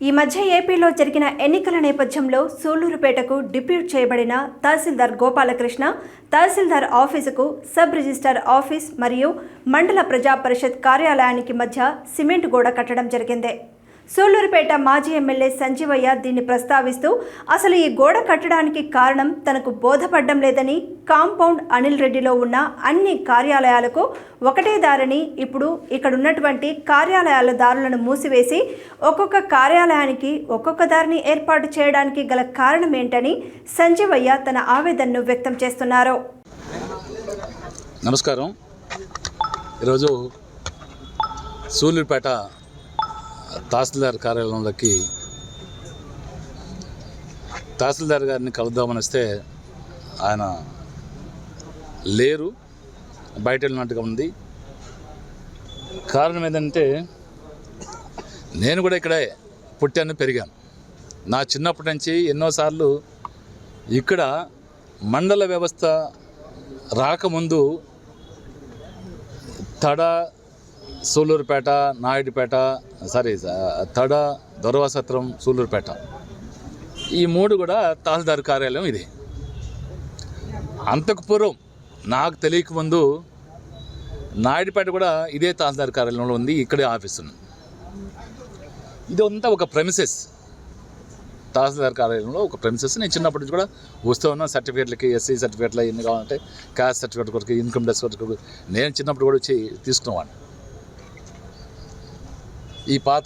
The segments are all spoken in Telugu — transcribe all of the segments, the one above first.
ఈ మధ్య ఏపీలో జరిగిన ఎన్నికల నేపథ్యంలో సూళ్లూరుపేటకు డిప్యూట్ చేయబడిన తహసీల్దార్ గోపాలకృష్ణ తహసీల్దార్ ఆఫీసుకు సబ్ రిజిస్టార్ ఆఫీస్ మరియు మండల ప్రజా పరిషత్ కార్యాలయానికి మధ్య సిమెంట్ గోడ కట్టడం జరిగింది. సూళ్లూరుపేట మాజీ ఎమ్మెల్యే సంజీవయ్య దీన్ని ప్రస్తావిస్తూ అసలు ఈ గోడ కట్టడానికి కారణం తనకు బోధపడ్డం లేదని, కాంపౌండ్ అనిల్ రెడ్డిలో ఉన్న అన్ని కార్యాలయాలకు ఒకటే దారిని ఇప్పుడు ఇక్కడున్నటువంటి కార్యాలయాల దారులను మూసివేసి ఒక్కొక్క కార్యాలయానికి ఒక్కొక్క దారిని ఏర్పాటు చేయడానికి గల కారణం ఏంటని సంజీవయ్య తన ఆవేదనను వ్యక్తం చేస్తున్నారు. నమస్కారం. ఈరోజు సూళ్లూరుపేట తహసీల్దార్ కార్యాలయంలోకి తహసీల్దార్ గారిని కలుద్దామని వస్తే ఆయన లేరు, బయట వెళ్ళినట్టుగా ఉంది. కారణం ఏంటంటే నేను కూడా ఇక్కడే పుట్టాను, పెరిగాను. నా చిన్నప్పటి నుంచి ఎన్నోసార్లు ఇక్కడ మండల వ్యవస్థ రాకముందు తడ, సూళ్లూరుపేట, నాయుడుపేట, తడ, దొరవసత్రం, సూళ్లూరుపేట ఈ మూడు కూడా తహసీల్దార్ కార్యాలయం ఇది. అంతకు పూర్వం నాకు తెలియకముందు నాయుడుపేట కూడా ఇదే తహసీల్దార్ కార్యాలయంలో ఉంది, ఇక్కడే ఆఫీస్ ఉంది. ఇది అంతా ఒక ప్రెమిసెస్, తహసీల్దార్ కార్యాలయంలో ఒక ప్రెమిసెస్. నేను చిన్నప్పటి నుంచి కూడా వస్తూ ఉన్న సర్టిఫికేట్లకి, ఎస్సీ సర్టిఫికేట్లు ఎన్ని కావాలంటే క్యాస్ట్ సర్టిఫికేట్ కొరకు, ఇన్కమ్ ట్యాక్స్ కొరకు నేను చిన్నప్పుడు కూడా వచ్చి తీసుకునేవాడిని. ఈ పాత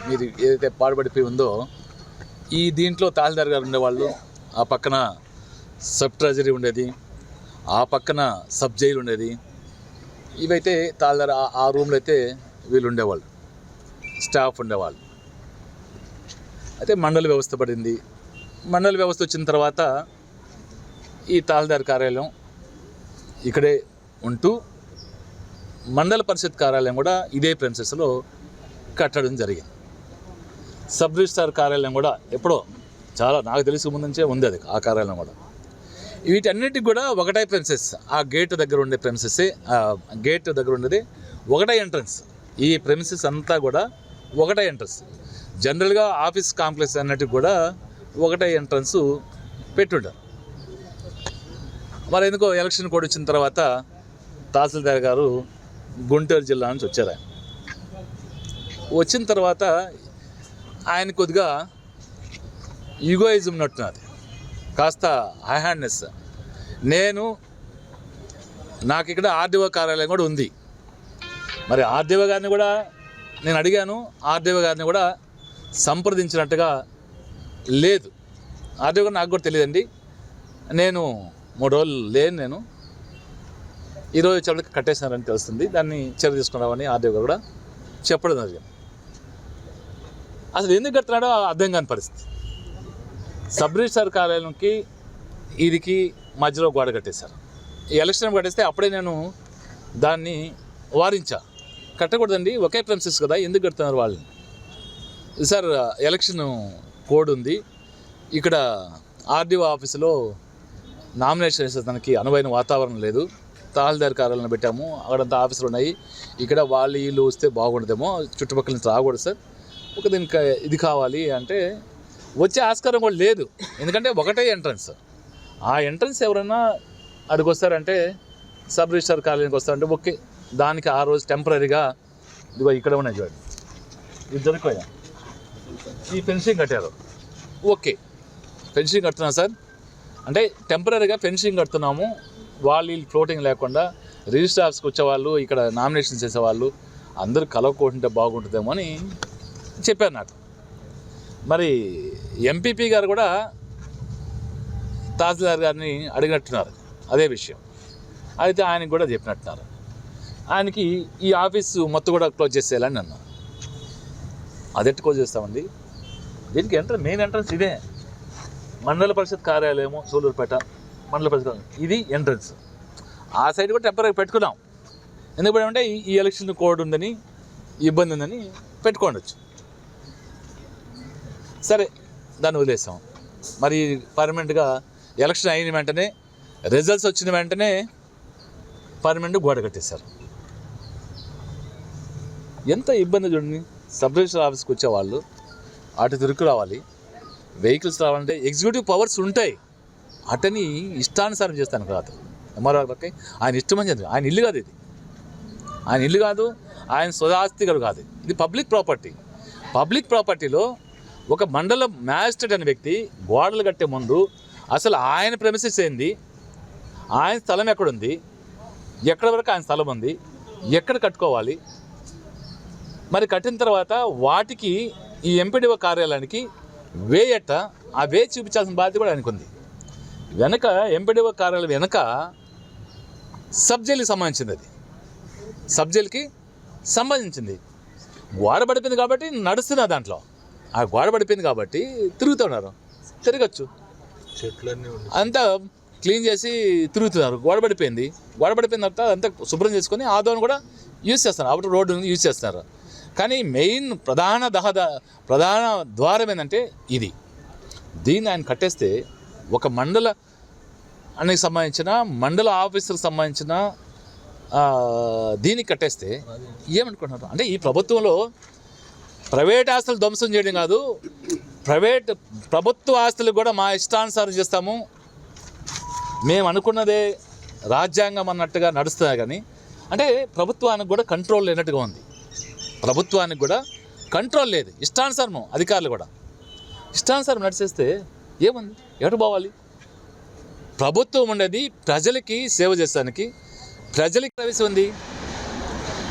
మీరు ఏదైతే పాడుపడిపోయి ఉందో ఈ దీంట్లో తహసీల్దార్ గారు ఉండేవాళ్ళు, ఆ పక్కన సబ్ ట్రెజరీ ఉండేది, ఆ పక్కన సబ్ జైలు ఉండేది. ఇవైతే తహసీల్దార్ ఆ రూమ్లో అయితే వీళ్ళు ఉండేవాళ్ళు, స్టాఫ్ ఉండేవాళ్ళు. అయితే మండల వ్యవస్థ పడింది. మండల వ్యవస్థ వచ్చిన తర్వాత ఈ తహసీల్దార్ కార్యాలయం ఇక్కడే ఉంటూ మండల పరిషత్ కార్యాలయం కూడా ఇదే ప్రెమిసెస్లో కట్టడం జరిగింది. సబ్ రిజిస్టార్ కార్యాలయం కూడా ఎప్పుడో చాలా నాకు తెలిసి ముందు నుంచే ఉంది అది, ఆ కార్యాలయం కూడా. వీటన్నిటికి కూడా ఒకటే ప్రెమిసెస్, ఆ గేట్ దగ్గర ఉండే ప్రెమిసెస్, గేట్ దగ్గర ఉండేది ఒకటే ఎంట్రన్స్. ఈ ప్రెమిసెస్ అంతా కూడా ఒకటే ఎంట్రన్స్. జనరల్గా ఆఫీస్ కాంప్లెక్స్ అన్నిటికి కూడా ఒకటే ఎంట్రన్స్ పెట్టుంటారు. మరి ఎందుకో ఎలక్షన్ కోడ్ వచ్చిన తర్వాత తహసీల్దార్ గారు గుంటూరు జిల్లా నుంచి వచ్చారు. వచ్చిన తర్వాత ఆయన కొద్దిగా ఈగోయిజం ఉన్నట్టున్నది, కాస్త హై హ్యాండ్నెస్. నాకు ఇక్కడ ఆర్డీఓ కార్యాలయం కూడా ఉంది. మరి ఆర్డీఓ గారిని కూడా నేను అడిగాను, ఆర్డీఓ గారిని కూడా సంప్రదించినట్టుగా లేదు. ఆర్డీఓ గారు నాకు కూడా తెలియదండి, నేను 3 రోజులు లేను, నేను ఈరోజు వచ్చేప్పటికి కట్టేసినారని తెలుస్తుంది, దాన్ని చర్య తీసుకున్నామని ఆర్డీఓ గారు కూడా చెప్పడం జరిగింది. అసలు ఎందుకు కడుతున్నాడో అర్థం కాని పరిస్థితి. సబ్ రిజిస్టార్ కార్యాలయంకి ఇదికి మధ్యలో గోడ కట్టేశారు. ఈ ఎలక్షన్ కట్టేస్తే అప్పుడే నేను దాన్ని వారించా, కట్టకూడదండి, ఒకే ప్రెమిసెస్ కదా, ఎందుకు కడుతున్నారు వాళ్ళని. సార్ ఎలక్షన్ కోడ్ ఉంది, ఇక్కడ ఆర్డీఓ ఆఫీసులో నామినేషన్ చేసేదానికి అనువైన వాతావరణం లేదు, తహసీల్దార్ కార్యాలయం పెట్టాము, అక్కడంతా ఆఫీసులు ఉన్నాయి, ఇక్కడ వాళ్ళు వీళ్ళు వస్తే బాగుండదేమో, చుట్టుపక్కల నుంచి రాకూడదు సార్, ఒక దీనికి ఇది కావాలి అంటే వచ్చే ఆస్కారం కూడా లేదు. ఎందుకంటే ఒకటే ఎంట్రన్స్. ఆ ఎంట్రన్స్ ఎవరైనా అడిగొస్తారంటే సబ్ రిజిస్టార్ కార్యాలయానికి వస్తారంటే ఓకే, దానికి ఆ రోజు టెంపరీగా ఇదిగో ఇక్కడ ఉన్నాయి చూడండి, ఇది దొరికిపోయా, ఈ ఫెన్సింగ్ కట్టారు, ఓకే ఫెన్సింగ్ కడుతున్నాం సార్ అంటే టెంపరీగా ఫెన్సింగ్ కడుతున్నాము, వాళ్ళు వీళ్ళు ఫ్లోటింగ్ లేకుండా రిజిస్టర్ ఆఫీస్కి వచ్చేవాళ్ళు, ఇక్కడ నామినేషన్ చేసేవాళ్ళు అందరూ కలవకుంటే బాగుంటుందేమో అని చెప్పారు నాకు. మరి ఎంపీపీ గారు కూడా తహసీల్దార్ గారిని అడిగినట్టున్నారు అదే విషయం, అయితే ఆయనకి కూడా చెప్పినట్టున్నారు. ఆయనకి ఈ ఆఫీసు మొత్తం కూడా క్లోజ్ చేసేయాలని అన్నారు. అదెట్టు క్లోజ్ చేస్తామండి, దీనికి మెయిన్ ఎంట్రన్స్ ఇదే, మండల పరిషత్ కార్యాలయము సూళ్లూరుపేట మండల పరిషత్, ఇది ఎంట్రన్స్. ఆ సైడ్ కూడా టెంపరీ పెట్టుకున్నాం, ఎందుకంటే ఈ ఎలక్షన్ కోడ్ ఉందని, ఇబ్బంది ఉందని పెట్టుకోండొచ్చు. సరే దాన్ని వదిలేసాం. మరి పర్మనెంట్గా ఎలక్షన్ అయిన వెంటనే, రిజల్ట్స్ వచ్చిన వెంటనే పర్మనెంట్ గోడ కట్టేశారు. ఎంత ఇబ్బంది చూడండి. సబ్ రిజిస్టర్ ఆఫీస్కి వచ్చేవాళ్ళు అటు తిరుగు రావాలి. వెహికల్స్ రావాలంటే ఎగ్జిక్యూటివ్ పవర్స్ ఉంటాయి. అటని ఇష్టానుసారం చేస్తాను కాదు. ఎంఆర్ఓ గారికి ఆయన ఇష్టమని చెప్పి ఆయన ఇల్లు కాదు, ఇది ఆయన ఇల్లు కాదు, ఆయన స్వదాస్తిగడు కాదు, ఇది పబ్లిక్ ప్రాపర్టీ. పబ్లిక్ ప్రాపర్టీలో ఒక మండల మ్యాజిస్ట్రేట్ అనే వ్యక్తి గోడలు కట్టే ముందు అసలు ఆయన ప్రెమిసెస్ ఏంది, ఆయన స్థలం ఎక్కడుంది, ఎక్కడి వరకు ఆయన స్థలం ఉంది, ఎక్కడ కట్టుకోవాలి, మరి కట్టిన తర్వాత వాటికి ఈ ఎంపీడీఓ కార్యాలయానికి వే ఎట్ట, ఆ వే చూపించాల్సిన బాధ్యత కూడా ఆయనకు ఉంది. వెనక ఎంపీడీఓ కార్యాలయం వెనక సబ్ జైలుకి సంబంధించింది, అది సబ్ జైలుకి సంబంధించింది. గోడ పడిపోయింది కాబట్టి నడుస్తున్నా దాంట్లో, ఆ గోడ పడిపోయింది కాబట్టి తిరుగుతున్నారు, తిరగచ్చు, చెట్లన్నీ అంతా క్లీన్ చేసి తిరుగుతున్నారు. గోడ పడిపోయిన తర్వాత అంతా శుభ్రం చేసుకొని ఆ దోని కూడా యూజ్ చేస్తున్నారు, అవుటర్ రోడ్డు యూజ్ చేస్తున్నారు. కానీ మెయిన్ ప్రధాన ద్వారం ఏంటంటే ఇది. దీన్ని ఆయన కట్టేస్తే ఒక మండలానికి సంబంధించిన మండల ఆఫీసులకు సంబంధించిన దీనికి కట్టేస్తే ఏమనుకుంటున్నారు అంటే ఈ ప్రభుత్వంలో ప్రైవేట్ ఆస్తులు ధ్వంసం చేయడం కాదు, ప్రభుత్వ ఆస్తులు కూడా మా ఇష్టానుసారం చేస్తాము, మేము అనుకున్నదే రాజ్యాంగం అన్నట్టుగా నడుస్తుంది. కానీ అంటే ప్రభుత్వానికి కూడా కంట్రోల్ లేనట్టుగా ఉంది, ప్రభుత్వానికి కూడా కంట్రోల్ లేదు, ఇష్టానుసారం అధికారులు కూడా ఇష్టానుసారం నడిచేస్తే ఏముంది, ఎటు పోవాలి? ప్రభుత్వం ఉండేది ప్రజలకి సేవ చేస్తానికి, ప్రజలకి ప్రైవసీ ఉంది.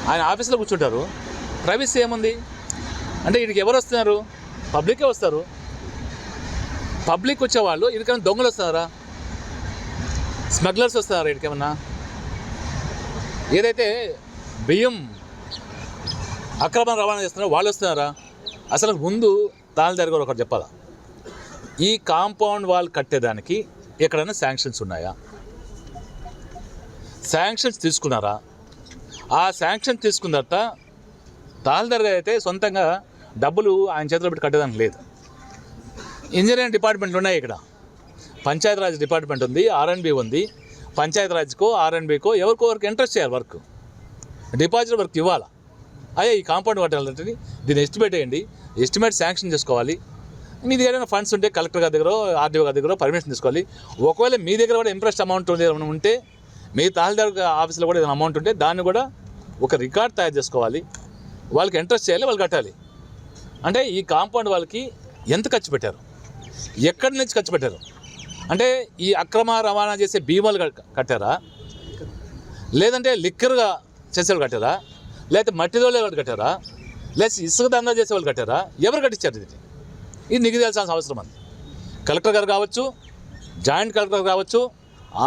ఆయన ఆఫీసులో కూర్చుంటారు, ప్రైవసీ ఏముంది అంటే వీడికి ఎవరు వస్తున్నారు? పబ్లికే వస్తారు. పబ్లిక్ వచ్చేవాళ్ళు వీడికైనా దొంగలు వస్తున్నారా, స్మగ్లర్స్ వస్తున్నారా, వీడికేమన్నా ఏదైతే బియ్యం అక్రమ రవాణా చేస్తున్నారో వాళ్ళు వస్తున్నారా? అసలు ముందు తాళదారి గారు ఒకటి చెప్పాలా, ఈ కాంపౌండ్ వాల్ కట్టేదానికి ఎక్కడైనా శాంక్షన్స్ ఉన్నాయా? శాంక్షన్స్ తీసుకున్నారా? ఆ శాంక్షన్ తీసుకున్న తర్వాత తాళదారి గారు అయితే సొంతంగా డబ్బులు ఆయన చేతిలో పెట్టి కట్టేదానికి లేదు. ఇంజనీరింగ్ డిపార్ట్మెంట్లు ఉన్నాయి, ఇక్కడ పంచాయతీరాజ్ డిపార్ట్మెంట్ ఉంది, ఆర్ఎండ్బి ఉంది. పంచాయతీరాజ్కో ఆర్ఎండ్బికో ఎవరికి ఇంట్రెస్ట్ చేయాలి, వర్క్ డిపాజిట్ వర్క్ ఇవ్వాలా. అయ్యా ఈ కాంపౌండ్ కట్టాలంటే దీన్ని ఎస్టిమేట్ వేయండి, ఎస్టిమేట్ శాంక్షన్ చేసుకోవాలి. మీ దగ్గర ఏదైనా ఫండ్స్ ఉంటే కలెక్టర్ గారి దగ్గర ఆర్డీఓ గారి దగ్గర పర్మిషన్ తీసుకోవాలి. ఒకవేళ మీ దగ్గర కూడా ఇంట్రెస్ట్ అమౌంట్ ఉంటే మీ తహసీల్దార్ ఆఫీస్లో కూడా ఏదైనా అమౌంట్ ఉంటే దాన్ని కూడా ఒక రికార్డ్ తయారు చేసుకోవాలి, వాళ్ళకి ఇంట్రెస్ట్ చేయాలి, వాళ్ళు కట్టాలి. అంటే ఈ కాంపౌండ్ వాళ్ళకి ఎంత ఖర్చు పెట్టారు, ఎక్కడి నుంచి ఖర్చు పెట్టారు అంటే ఈ అక్రమ రవాణా చేసే భీమాలు కట్టారా, లేదంటే లిక్కర్గా చేసేవాళ్ళు కట్టారా, లేకపోతే మట్టి దోలేవాళ్ళు కట్టారా, లేదా ఇసుక దందా చేసేవాళ్ళు కట్టారా? ఎవరు కట్టించారు? ఇది నీకు తెలియాల్సిన అవసరం ఉంది. కలెక్టర్ గారు కావచ్చు, జాయింట్ కలెక్టర్ కావచ్చు,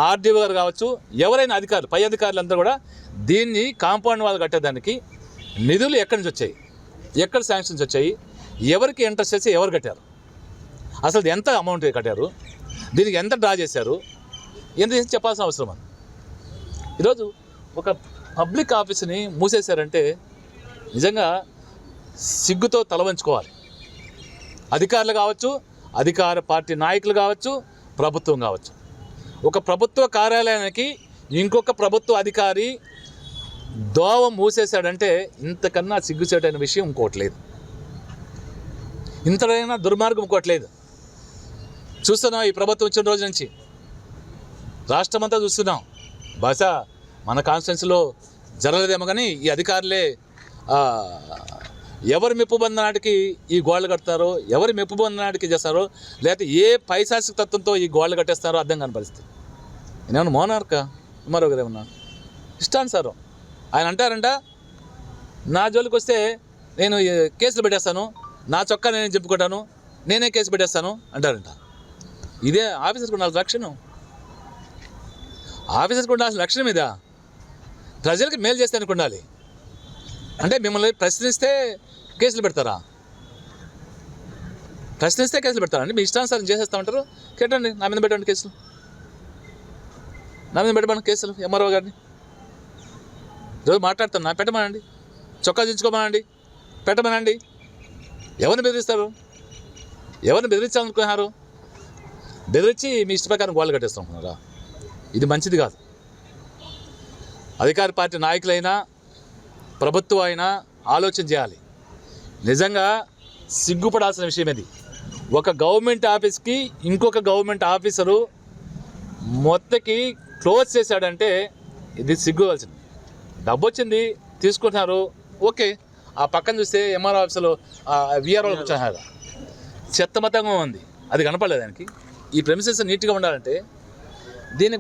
ఆర్డీఓ గారు కావచ్చు, ఎవరైనా అధికారులు, పై అధికారులు అందరూ కూడా దీన్ని కాంపౌండ్ వాళ్ళు కట్టేదానికి నిధులు ఎక్కడి నుంచి వచ్చాయి, ఎక్కడ శాంక్షన్స్ వచ్చాయి, ఎవరికి ఇంట్రెస్ట్ చేసి ఎవరు కట్టారు, అసలు ఎంత అమౌంట్ కట్టారు, దీనికి ఎంత డ్రా చేశారు, ఎంత చేసి చెప్పాల్సిన అవసరం ఉంది. ఈరోజు ఒక పబ్లిక్ ఆఫీస్ని మూసేశారంటే నిజంగా సిగ్గుతో తలవంచుకోవాలి. అధికారులు కావచ్చు, అధికార పార్టీ నాయకులు కావచ్చు, ప్రభుత్వం కావచ్చు. ఒక ప్రభుత్వ కార్యాలయానికి ఇంకొక ప్రభుత్వ అధికారి దోవ మూసేశాడంటే ఇంతకన్నా సిగ్గుచేటైన విషయం ఇంకోటి లేదు, ఇంతకైనా దుర్మార్గం ఇంకోటి లేదు. చూస్తున్నాం ఈ ప్రభుత్వం వచ్చిన రోజు నుంచి రాష్ట్రమంతా చూస్తున్నాం. బహుశా మన కాన్స్టిట్యున్సీలో జరగలేదేమో కానీ ఈ అధికారులే ఎవరి మెప్పుబంద నాటికి ఈ గోడలు కడతారో, ఎవరి మెప్పుబంద నాటికి చేస్తారో, లేకపోతే ఏ పైశాసిక తత్వంతో ఈ గోడలు కట్టేస్తారో అర్థం కాని పరిస్థితి. నేనేమన్నా మోనార్క మరో గారు ఏమన్నా ఇష్టానుసారం ఆయన అంటారంట, నా జోలికి వస్తే నేను కేసులు పెట్టేస్తాను, నా చొక్కా నేనే చెప్పుకుంటాను, నేనే కేసు పెట్టేస్తాను అంటారంట. ఇదే ఆఫీసర్కి ఉండాల్సిన లక్షణం. ఆఫీసర్కి ఉండాల్సిన లక్షణం ఇదా? ప్రజలకి మేలు చేస్తానికి ఉండాలి. అంటే మిమ్మల్ని ప్రశ్నిస్తే కేసులు పెడతారా? ప్రశ్నిస్తే కేసులు పెడతారా? అంటే మీ ఇష్టానుసారం చేసేస్తామంటారు. కేటండి, నా మీద పెట్టండి కేసులు, నా మీద పెట్టమని కేసులు. ఎంఆర్ఓ గారిని రోజు మాట్లాడతాను, నా పెట్టమనండి, చొక్కా దించుకోమనండి, పెట్టమనండి. ఎవరిని బెదిరిస్తారు? ఎవరిని బెదిరించాలనుకున్నారు? బెదిరించి మీ ఇష్ట ప్రకారం గోళ్ళు కట్టేస్తామన్నారా? ఇది మంచిది కాదు. అధికార పార్టీ నాయకులైనా ప్రభుత్వం అయినా ఆలోచన చేయాలి. నిజంగా సిగ్గుపడాల్సిన విషయం ఇది. ఒక గవర్నమెంట్ ఆఫీస్కి ఇంకొక గవర్నమెంట్ ఆఫీసరు మొత్తకి క్లోజ్ చేశాడంటే ఇది సిగ్గువలసింది. డబ్బు వచ్చింది, తీసుకుంటున్నారు, ఓకే. ఆ పక్కన చూస్తే ఎంఆర్ ఆఫీసులో విఆర్ఓ కూర్చున్నారు, చెత్తమతంగా ఉంది, అది కనపడలేదు దానికి. ఈ ప్రెమిసెస్ నీట్గా ఉండాలంటే దీన్ని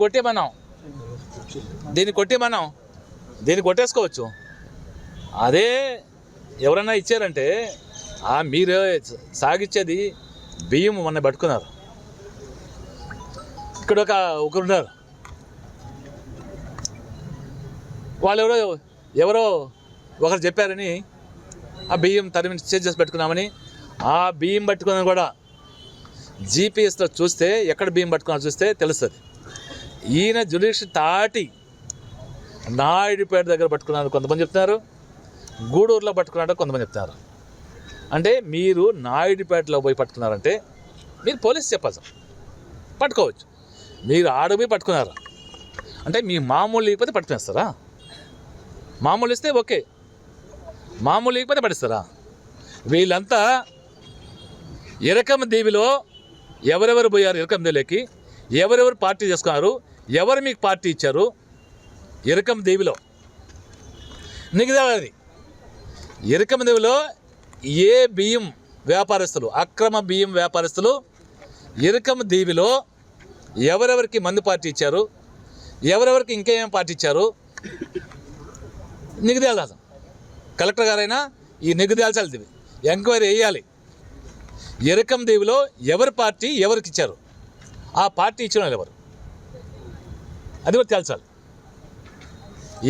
కొట్టేసుకోవచ్చు. అదే ఎవరైనా ఇచ్చారంటే మీరు సాగిచ్చేది బియ్యం మొన్న పట్టుకున్నారు. ఇక్కడ ఒకరున్నారు, వాళ్ళు ఎవరో ఒకరు చెప్పారని ఆ బియ్యం తరిమి చేసి పెట్టుకున్నామని. ఆ బియ్యం పట్టుకుని కూడా జీపీఎస్లో చూస్తే ఎక్కడ బియ్యం పట్టుకున్నారో చూస్తే తెలుస్తుంది. ఈయన జ్యుడిషియల్ దాటి నాయుడుపేట దగ్గర పట్టుకున్నారు కొంతమంది చెప్తున్నారు, గూడూరులో పట్టుకున్నారో కొంతమంది చెప్తున్నారు. అంటే మీరు నాయుడుపేటలో పోయి పట్టుకున్నారంటే మీరు పోలీసు చెప్పాలి, పట్టుకోవచ్చు. మీరు ఆడపోయి పట్టుకున్నారు అంటే మీ మామూలు లేకపోతే పట్టుకునేస్తారా? మామూలు ఇస్తే ఓకే, మామూలు లేకపోతే పడిస్తారా? వీళ్ళంతా ఇరకం దేవిలో ఎవరెవరు పోయారు, ఇరకం దేవిలోకి ఎవరెవరు పార్టీ చేసుకున్నారు, ఎవరు మీకు పార్టీ ఇచ్చారు? ఇరకం దేవిలో నిగదాది. ఇరకం దేవిలో ఏ బియ్యం వ్యాపారస్తులు, అక్రమ బియ్యం వ్యాపారస్తులు ఇరకం దేవిలో ఎవరెవరికి మందు పార్టీ ఇచ్చారు, ఎవరెవరికి ఇంకేమేమి పార్టీ ఇచ్చారు నిగదేయాలి. కలెక్టర్ గారైనా ఈ నిగదేయాల్సింది, ఎంక్వైరీ వేయాలి. ఇరకం దేవిలో ఎవరి పార్టీ ఎవరికి ఇచ్చారు, ఆ పార్టీ ఇచ్చిన వాళ్ళు ఎవరు, అది కూడా తేల్చాలి.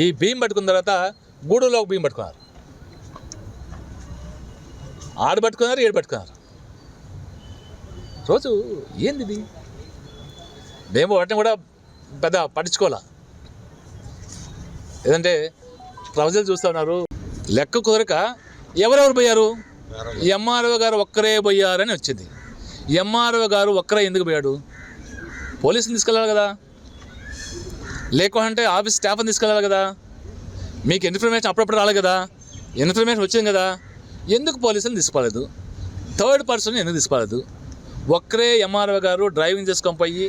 ఈ బియ్యం పట్టుకున్న తర్వాత గూడూరులో ఒక బియ్యం పట్టుకున్నారు, ఆడు పట్టుకున్నారు, ఏడు పట్టుకున్నారు. రోజు ఏంది ఇది? మేము వాటిని కూడా పెద్ద పట్టించుకోవాలా. ఏదంటే ప్రజలు చూస్తూ ఉన్నారు, లెక్క కుదరక ఎవరెవరు పోయారు, ఎంఆర్ఓ గారు ఒక్కరే పోయారని వచ్చింది. ఎంఆర్ఓ గారు ఒక్కరే ఎందుకు పోయాడు? పోలీసుని తీసుకెళ్ళాలి కదా, లేకుంటే ఆఫీస్ స్టాఫ్ని తీసుకెళ్ళాలి కదా. మీకు ఇన్ఫర్మేషన్ అప్పుడప్పుడు రాలేదు కదా, ఇన్ఫర్మేషన్ వచ్చింది కదా, ఎందుకు పోలీసుని తీసుకోలేదు? థర్డ్ పర్సన్ ఎందుకు తీసుకోలేదు? ఒక్కరే ఎంఆర్ఓ గారు డ్రైవింగ్ చేసుకొని పోయి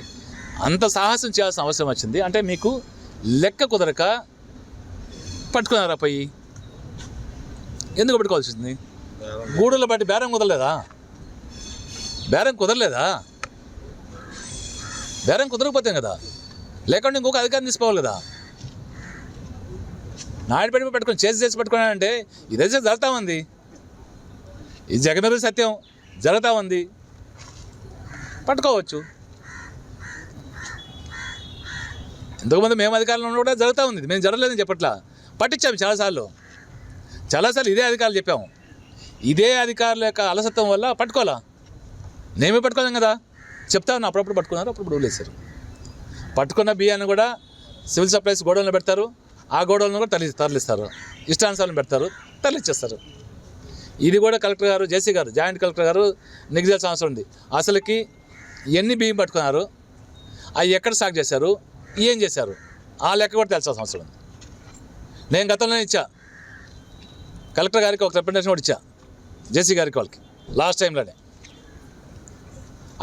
అంత సాహసం చేయాల్సిన అవసరం వచ్చింది అంటే మీకు లెక్క కుదరక పట్టుకున్నారా? పోయి ఎందుకు పట్టుకోవాల్సి వచ్చింది? గూడూరులో బట్టి బేరం కుదరలేదా? బేరం కుదరకపోతే కదా, లేకుంటే ఇంకొక అధికారం తీసుకోవాలి కదా. నాయుడుపేట పెట్టుకొని చేసి పెట్టుకున్నానంటే ఇదే జరుగుతూ ఉంది. ఇది జగమెరు సత్యం, జరుగుతూ ఉంది, పట్టుకోవచ్చు. ఇంతకుముందు మేము అధికారంలో కూడా జరుగుతూ ఉంది, మేము జరగలేదని చెప్పట్లా, పట్టించాము చాలాసార్లు ఇదే అధికారులు చెప్పాము. ఇదే అధికారుల యొక్క అలసత్వం వల్ల పట్టుకోవాలా, నేమే పట్టుకోలేం కదా. చెప్తా ఉన్నా, అప్పుడప్పుడు పట్టుకున్నారు, అప్పుడప్పుడు వదిలేశారు. పట్టుకున్న బియ్యాన్ని కూడా సివిల్ సప్లైస్ గోడౌన్లో పెడతారు, ఆ గోడౌన్లో కూడా తరలిస్తారు, ఇష్టానుసారం పెడతారు, తరలిచ్చేస్తారు. ఇది కూడా కలెక్టర్ గారు, జేసీ గారు, జాయింట్ కలెక్టర్ గారు నిగదాల్సిన అవసరం ఉంది. అసలుకి ఎన్ని బియ్యం పట్టుకున్నారు, అవి ఎక్కడ సాగు చేశారు, ఏం చేశారు, ఆ లెక్క కూడా తెలిసాల్సిన అవసరం ఉంది. నేను గతంలోనే ఇచ్చా, కలెక్టర్ గారికి ఒక రిప్రజెంటేషన్ కూడా ఇచ్చా, జేసీ గారికి, వాళ్ళకి లాస్ట్ టైంలోనే.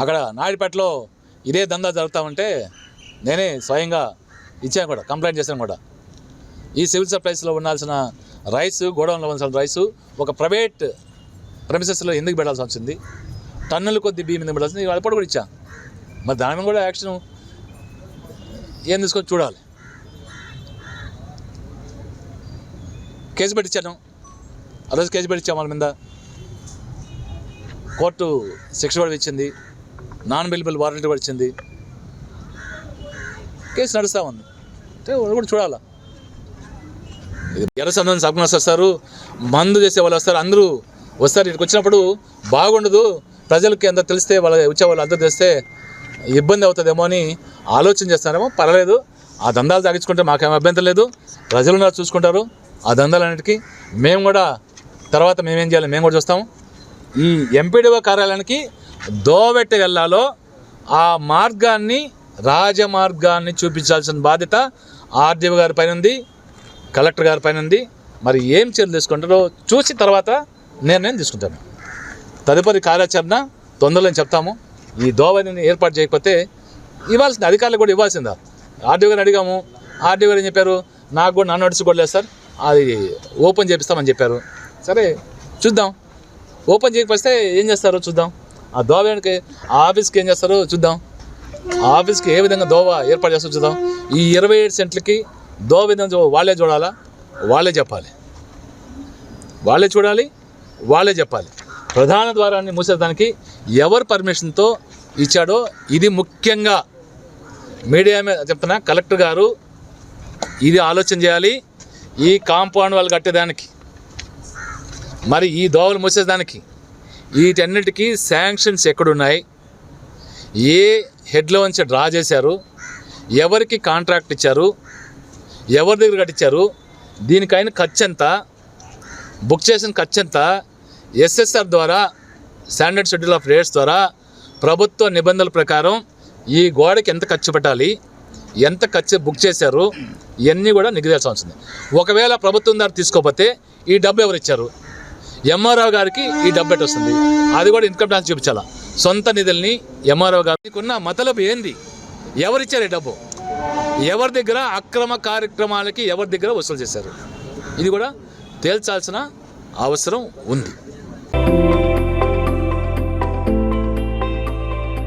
అక్కడ నాయుడుపేటలో ఇదే దందా జరుగుతామంటే నేనే స్వయంగా ఇచ్చాను కూడా, కంప్లైంట్ చేశాను కూడా. ఈ సివిల్ సప్లైస్లో ఉండాల్సిన రైస్, గోడౌన్లో ఉండాల్సిన రైసు ఒక ప్రైవేట్ ప్రెమిసెస్లో ఎందుకు పెట్టాల్సి వచ్చింది? టన్నుల కొద్ది బియ్యం ఎందుకు పెట్టాల్సింది? అప్పుడు కూడా ఇచ్చా. మరి దాని మీద కూడా యాక్షన్ ఏం తీసుకొని చూడాలి. కేసు పెట్టించాను, ఆ రోజు కేసు పెట్టించాం వాళ్ళ మీద, కోర్టు శిక్ష కూడా ఇచ్చింది, నాన్ బెయిలబుల్ వారెంట్ కూడా ఇచ్చింది, కేసు నడుస్తూ ఉంది. అంటే కూడా చూడాలా. ఎర్ర సంబంధం సబ్కనర్స్ వస్తారు, మందు చేసే వాళ్ళు వస్తారు, అందరూ వస్తారు. ఇక్కడికి వచ్చినప్పుడు బాగుండదు, ప్రజలకి అంతా తెలిస్తే, వాళ్ళ వచ్చేవాళ్ళు అందరూ తెలిస్తే ఇబ్బంది అవుతుందేమో అని ఆలోచన చేస్తారేమో. పర్వాలేదు, ఆ దందాలు తాగించుకుంటే మాకేం అభ్యంతరం లేదు, ప్రజలు చూసుకుంటారు ఆ దందాలన్నిటికీ. మేము కూడా తర్వాత మేమేం చేయాలి మేము కూడా చూస్తాము. ఈ ఎంపీడీఓ కార్యాలయానికి దోవెట్టి వెళ్ళాలో ఆ మార్గాన్ని, రాజమార్గాన్ని చూపించాల్సిన బాధ్యత ఆర్డీఓ గారి పైన ఉంది, కలెక్టర్ గారి పైన ఉంది. మరి ఏం చర్యలు తీసుకుంటారో చూసి తర్వాత నిర్ణయం తీసుకుంటాను. తదుపరి కార్యాచరణ తొందరలో చెప్తాము. ఈ దోవని ఏర్పాటు చేయకపోతే ఇవ్వాల్సింది, అధికారులు కూడా ఇవ్వాల్సిందా. ఆర్డీఓ గారిని అడిగాము, ఆర్డీఓ గారు ఏం చెప్పారు, నాకు కూడా నన్ను నోటీస్ కూడా లేదు సార్, అది ఓపెన్ చేపిస్తామని చెప్పారు. సరే చూద్దాం, ఓపెన్ చేయకపోతే ఏం చేస్తారో చూద్దాం. ఆ దోవకి ఆ ఆఫీస్కి ఏం చేస్తారో చూద్దాం. ఆ ఆఫీస్కి ఏ విధంగా దోవ ఏర్పాటు చేస్తారో చూద్దాం. ఈ 27 సెంట్లకి దోవ విధంగా వాళ్ళే చూడాలా, వాళ్ళే చెప్పాలి, వాళ్ళే చూడాలి, వాళ్ళే చెప్పాలి. ప్రధాన ద్వారాన్ని మూసేదానికి ఎవరు పర్మిషన్తో ఇచ్చాడో ఇది ముఖ్యంగా మీడియా మీద చెప్తున్నా. కలెక్టర్ గారు ఇది ఆలోచన చేయాలి. ఈ కాంపౌండ్ వాళ్ళు కట్టేదానికి, మరి ఈ దోవలు మూసేదానికి వీటన్నిటికీ శాంక్షన్స్ ఎక్కడున్నాయి, ఏ హెడ్లో నుంచి డ్రా చేశారు, ఎవరికి కాంట్రాక్ట్ ఇచ్చారు, ఎవరి దగ్గర కట్టించారు, దీనికైన ఖర్చు ఎంత, బుక్ చేసిన ఖర్చు ఎంత, ఎస్ఎస్ఆర్ ద్వారా స్టాండర్డ్ షెడ్యూల్ ఆఫ్ రేట్స్ ద్వారా ప్రభుత్వ నిబంధనల ప్రకారం ఈ గోడకి ఎంత ఖర్చు పెట్టాలి, ఎంత ఖర్చు బుక్ చేశారు, ఇవన్నీ కూడా నిగ్రహించాల్సి వస్తుంది. ఒకవేళ ప్రభుత్వం ద్వారా తీసుకోకపోతే ఈ డబ్బు ఎవరు ఇచ్చారు, ఎంఆర్ఓ గారికి ఈ డబ్బు ఎటు వస్తుంది, అది కూడా ఇన్కమ్ ట్యాక్స్ చూపించాలా. సొంత నిధుల్ని ఎంఆర్ఓ గారికి ఉన్న మతలబు ఏంది, ఎవరిచ్చారు ఈ డబ్బు, ఎవరి దగ్గర అక్రమ కార్యక్రమాలకి ఎవరి దగ్గర వసూలు చేశారు, ఇది కూడా తేల్చాల్సిన అవసరం ఉంది.